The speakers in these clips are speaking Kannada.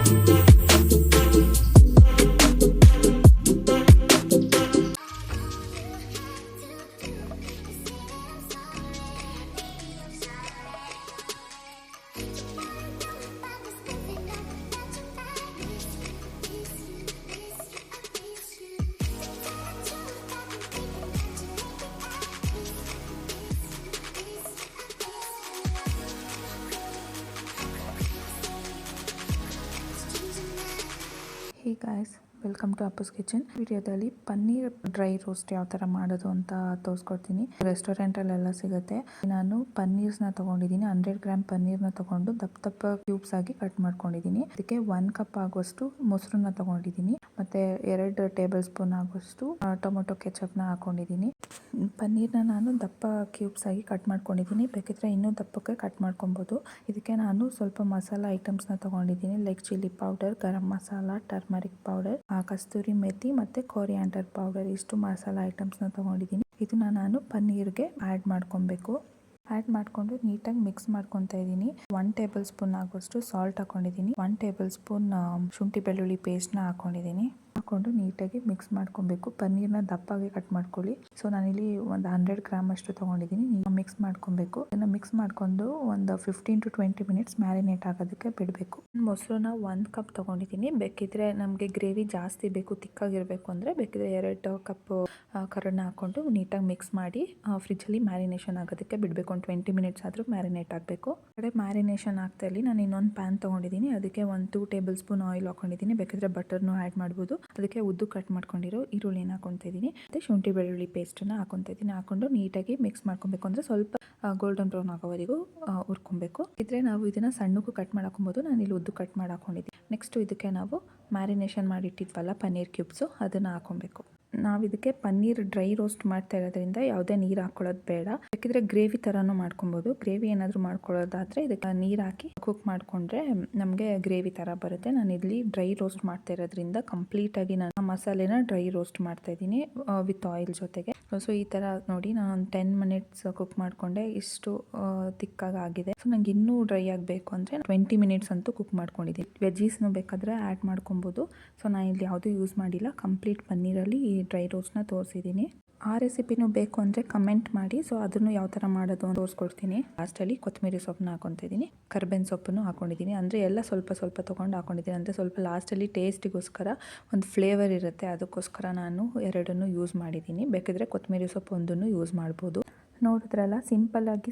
Hey guys, welcome to Appu's kitchen. ವಿಡಿಯೋದಲ್ಲಿ ಪನ್ನೀರ್ ಡ್ರೈ ರೋಸ್ಟ್ ಯಾವ ಥರ ಮಾಡೋದು ಅಂತ ತೋರಿಸ್ಕೊಡ್ತೀನಿ. ರೆಸ್ಟೋರೆಂಟಲ್ಲೆಲ್ಲ ಸಿಗುತ್ತೆ. ನಾನು ಪನ್ನೀರ್ಸ್ನ ತೊಗೊಂಡಿದ್ದೀನಿ. 100 ಗ್ರಾಮ್ ಪನ್ನೀರ್ನ ತೊಗೊಂಡು ದಪ್ಪ ದಪ್ಪ ಕ್ಯೂಬ್ಸ್ ಆಗಿ ಕಟ್ ಮಾಡ್ಕೊಂಡಿದ್ದೀನಿ. ಅದಕ್ಕೆ 1 ಕಪ್ ಆಗುವಷ್ಟು ಮೊಸರನ್ನ ತೊಗೊಂಡಿದ್ದೀನಿ. ಮತ್ತು 2 ಟೇಬಲ್ ಸ್ಪೂನ್ ಆಗುವಷ್ಟು ಟೊಮೊಟೊ ಕೆಚಪ್ನ ಹಾಕೊಂಡಿದ್ದೀನಿ. ಪನ್ನೀರ್ನ ನಾನು ದಪ್ಪ ಕ್ಯೂಬ್ಸ್ ಆಗಿ ಕಟ್ ಮಾಡ್ಕೊಂಡಿದ್ದೀನಿ. ಬೇಕಿದ್ರೆ ಇನ್ನೂ ದಪ್ಪಕ್ಕೆ ಕಟ್ ಮಾಡ್ಕೊಬೋದು. ಇದಕ್ಕೆ ನಾನು ಸ್ವಲ್ಪ ಮಸಾಲ ಐಟಮ್ಸ್ನ ತೊಗೊಂಡಿದ್ದೀನಿ. Like chilli powder, garam masala, turmeric powder, ಕಸ್ತೂರಿ ಮೆಥಿ ಮತ್ತು ಕೊರಿಯಾಂಡರ್ ಪೌಡರ್, ಇಷ್ಟು ಮಸಾಲ ಐಟಮ್ಸ್ನ ತೊಗೊಂಡಿದ್ದೀನಿ. ಇದನ್ನ ನಾನು ಪನ್ನೀರ್ಗೆ ಆ್ಯಡ್ ಮಾಡ್ಕೊಬೇಕು. ಆ್ಯಡ್ ಮಾಡಿಕೊಂಡು ನೀಟಾಗಿ ಮಿಕ್ಸ್ ಮಾಡ್ಕೊತಾ ಇದ್ದೀನಿ. 1 ಟೇಬಲ್ ಸ್ಪೂನ್ ಆಗುವಷ್ಟು ಸಾಲ್ಟ್ ಹಾಕೊಂಡಿದ್ದೀನಿ. 1 ಟೇಬಲ್ ಸ್ಪೂನ್ ಶುಂಠಿ ಬೆಳ್ಳುಳ್ಳಿ ಪೇಸ್ಟ್ನ ಹಾಕೊಂಡಿದ್ದೀನಿ. ಹಾಕೊಂಡು ನೀಟಾಗಿ ಮಿಕ್ಸ್ ಮಾಡ್ಕೊಬೇಕು. ಪನ್ನೀರ್ನ ದಪ್ಪಾಗಿ ಕಟ್ ಮಾಡ್ಕೊಳ್ಳಿ. ಸೊ ನಾನಿಲ್ಲಿ ಒಂದು 100 ಗ್ರಾಮ್ ಅಷ್ಟು ತೊಗೊಂಡಿದ್ದೀನಿ. ಮಿಕ್ಸ್ ಮಾಡ್ಕೊಬೇಕು. ಇದನ್ನು ಮಿಕ್ಸ್ ಮಾಡ್ಕೊಂಡು ಒಂದು 15 to 20 ಮಿನಿಟ್ಸ್ ಮ್ಯಾರಿನೇಟ್ ಆಗೋದಕ್ಕೆ ಬಿಡಬೇಕು. ಮೊಸರನ್ನ 1 ಕಪ್ ತೊಗೊಂಡಿದ್ದೀನಿ. ಬೇಕಿದ್ರೆ ನಮಗೆ ಗ್ರೇವಿ ಜಾಸ್ತಿ ಬೇಕು, ತಿಕ್ಕಾಗಿರಬೇಕು ಅಂದರೆ ಬೇಕಿದ್ರೆ 2 ಕಪ್ ಕರಡನ್ನ ಹಾಕ್ಕೊಂಡು ನೀಟಾಗಿ ಮಿಕ್ಸ್ ಮಾಡಿ ಫ್ರಿಜ್ಜಲ್ಲಿ ಮ್ಯಾರಿನೇಷನ್ ಆಗೋದಕ್ಕೆ ಬಿಡಬೇಕು. ಒಂದು 20 ಮಿನಿಟ್ಸ್ ಆದರೂ ಮ್ಯಾರಿನೇಟ್ ಆಗಬೇಕು. ಕಡೆ ಮ್ಯಾರಿನೇಷನ್ ಆಗ್ತಾಯಿಲ್ಲಿ ನಾನು ಇನ್ನೊಂದು ಪ್ಯಾನ್ ತೊಗೊಂಡಿದ್ದೀನಿ. ಅದಕ್ಕೆ 2 ಟೇಬಲ್ ಸ್ಪೂನ್ ಆಯಿಲ್ ಹಾಕೊಂಡಿದ್ದೀನಿ. ಬೇಕಿದ್ರೆ ಬಟರ್ನು ಆ್ಯಡ್ ಮಾಡ್ಬೋದು. ಅದಕ್ಕೆ ಉದ್ದು ಕಟ್ ಮಾಡ್ಕೊಂಡಿರೋ ಈರುಳ್ಳಿನ ಹಾಕೊತಾ ಇದ್ದೀನಿ. ಮತ್ತು ಶುಂಠಿ ಬೆಳ್ಳುಳ್ಳಿ ಪೇಸ್ಟನ್ನು ಹಾಕೊತಾ ಇದ್ದೀನಿ. ಹಾಕೊಂಡು ನೀಟಾಗಿ ಮಿಕ್ಸ್ ಮಾಡ್ಕೊಬೇಕು. ಅಂದರೆ ಸ್ವಲ್ಪ ಗೋಲ್ಡನ್ ಬ್ರೌನ್ ಆಗೋವರೆಗೂ ಹುರ್ಕೊಬೇಕು. ಇದ್ರೆ ನಾವು ಇದನ್ನು ಸಣ್ಣಕ್ಕೂ ಕಟ್ ಮಾಡಿ ಹಾಕೊಬೋದು. ನಾನು ಇಲ್ಲಿ ಉದ್ದು ಕಟ್ ಮಾಡಿ ಹಾಕೊಂಡಿದ್ದೀನಿ. ನೆಕ್ಸ್ಟು ಇದಕ್ಕೆ ನಾವು ಮ್ಯಾರಿನೇಷನ್ ಮಾಡಿಟ್ಟಿದ್ವಲ್ಲ ಪನ್ನೀರ್ ಕ್ಯೂಬ್ಸು, ಅದನ್ನು ಹಾಕೊಬೇಕು. ನಾವು ಇದಕ್ಕೆ ಪನ್ನೀರ್ ಡ್ರೈ ರೋಸ್ಟ್ ಮಾಡ್ತಾ ಇರೋದ್ರಿಂದ ಯಾವುದೇ ನೀರು ಹಾಕೊಳ್ಳೋದು ಬೇಡ. ಬೇಕಿದ್ರೆ ಗ್ರೇವಿ ಥರನೂ ಮಾಡ್ಕೊಬೋದು. ಗ್ರೇವಿ ಏನಾದರೂ ಮಾಡ್ಕೊಳ್ಳೋದಾದರೆ ಇದಕ್ಕೆ ನೀರು ಹಾಕಿ ಕುಕ್ ಮಾಡಿಕೊಂಡ್ರೆ ನಮಗೆ ಗ್ರೇವಿ ಥರ ಬರುತ್ತೆ. ನಾನು ಇಲ್ಲಿ ಡ್ರೈ ರೋಸ್ಟ್ ಮಾಡ್ತಾ ಇರೋದ್ರಿಂದ ಕಂಪ್ಲೀಟಾಗಿ ನಾನು ಮಸಾಲೆನ ಡ್ರೈ ರೋಸ್ಟ್ ಮಾಡ್ತಾ ಇದ್ದೀನಿ ವಿತ್ ಆಯಿಲ್ ಜೊತೆಗೆ. ಸೊ ಈ ಥರ ನೋಡಿ ನಾನು ಒಂದು 10 ಮಿನಿಟ್ಸ್ ಕುಕ್ ಮಾಡಿಕೊಂಡೆ. ಇಷ್ಟು ತಿಕ್ಕಾಗಿ ಆಗಿದೆ. ಸೊ ನಂಗೆ ಇನ್ನೂ ಡ್ರೈ ಆಗಬೇಕು ಅಂದರೆ 20 ಮಿನಿಟ್ಸ್ ಅಂತೂ ಕುಕ್ ಮಾಡ್ಕೊಂಡಿದ್ದೀನಿ. ವೆಜ್ಜೀಸ್ನು ಬೇಕಾದರೆ ಆ್ಯಡ್ ಮಾಡ್ಕೊಬೋದು. ಸೊ ನಾನು ಇಲ್ಲಿ ಯಾವುದೂ ಯೂಸ್ ಮಾಡಿಲ್ಲ. ಕಂಪ್ಲೀಟ್ ಪನ್ನೀರಲ್ಲಿ ಈ ಡ್ರೈ ರೋಸ್ಟ್ನ ತೋರಿಸಿದ್ದೀನಿ. ಆ ರೆಸಿಪಿನೂ ಬೇಕು ಅಂದರೆ ಕಮೆಂಟ್ ಮಾಡಿ. ಸೊ ಅದನ್ನು ಯಾವ ಥರ ಮಾಡೋದು ಅಂತ ತೋರಿಸ್ಕೊಡ್ತೀನಿ. ಲಾಸ್ಟಲ್ಲಿ ಕೊತ್ತಂಬರಿ ಸೊಪ್ಪನ್ನ ಹಾಕೊತಾ ಇದ್ದೀನಿ. ಕರ್ಬೇವಿನ ಸೊಪ್ಪನ್ನು ಹಾಕೊಂಡಿದ್ದೀನಿ. ಅಂದರೆ ಎಲ್ಲ ಸ್ವಲ್ಪ ಸ್ವಲ್ಪ ತೊಗೊಂಡು ಹಾಕೊಂಡಿದ್ದೀನಿ. ಅಂದರೆ ಸ್ವಲ್ಪ ಲಾಸ್ಟಲ್ಲಿ ಟೇಸ್ಟಿಗೋಸ್ಕರ ಒಂದು ಫ್ಲೇವರ್ ಇರುತ್ತೆ, ಅದಕ್ಕೋಸ್ಕರ ನಾನು 2 ಯೂಸ್ ಮಾಡಿದ್ದೀನಿ. ಬೇಕಿದ್ರೆ ಕೊತ್ತಂಬರಿ ಸೊಪ್ಪು 1 ಯೂಸ್ ಮಾಡ್ಬೋದು. ನೋಡಿದ್ರಲ್ಲ,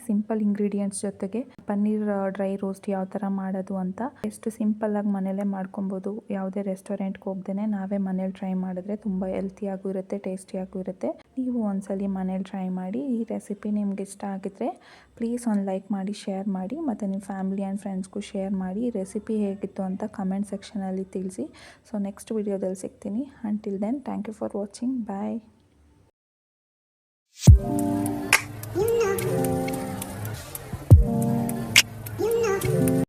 ಸಿಂಪಲ್ ಇಂಗ್ರೀಡಿಯೆಂಟ್ಸ್ ಜೊತೆಗೆ ಪನ್ನೀರ್ ಡ್ರೈ ರೋಸ್ಟ್ ಯಾವ ಥರ ಮಾಡೋದು ಅಂತ. ಎಷ್ಟು ಸಿಂಪಲ್ಲಾಗಿ ಮನೇಲೇ ಮಾಡ್ಕೊಬೋದು. ಯಾವುದೇ ರೆಸ್ಟೋರೆಂಟ್ಗೆ ಹೋಗ್ದೇ ನಾವೇ ಮನೇಲಿ ಟ್ರೈ ಮಾಡಿದ್ರೆ ತುಂಬ ಹೆಲ್ತಿಯಾಗೂ ಇರುತ್ತೆ, ಟೇಸ್ಟಿಯಾಗೂ ಇರುತ್ತೆ. ನೀವು ಒಂದ್ಸಲಿ ಮನೇಲಿ ಟ್ರೈ ಮಾಡಿ. ಈ ರೆಸಿಪಿ ನಿಮ್ಗೆ ಇಷ್ಟ ಆಗಿದ್ರೆ ಪ್ಲೀಸ್ ಒಂದು ಲೈಕ್ ಮಾಡಿ, ಶೇರ್ ಮಾಡಿ, ಮತ್ತು ನಿಮ್ಮ ಫ್ಯಾಮಿಲಿ ಆ್ಯಂಡ್ ಫ್ರೆಂಡ್ಸ್ಗೂ ಶೇರ್ ಮಾಡಿ. ಈ ರೆಸಿಪಿ ಹೇಗಿತ್ತು ಅಂತ ಕಮೆಂಟ್ ಸೆಕ್ಷನಲ್ಲಿ ತಿಳಿಸಿ. ಸೊ ನೆಕ್ಸ್ಟ್ ವಿಡಿಯೋದಲ್ಲಿ ಸಿಗ್ತೀನಿ. Until then, thank you for watching. Bye.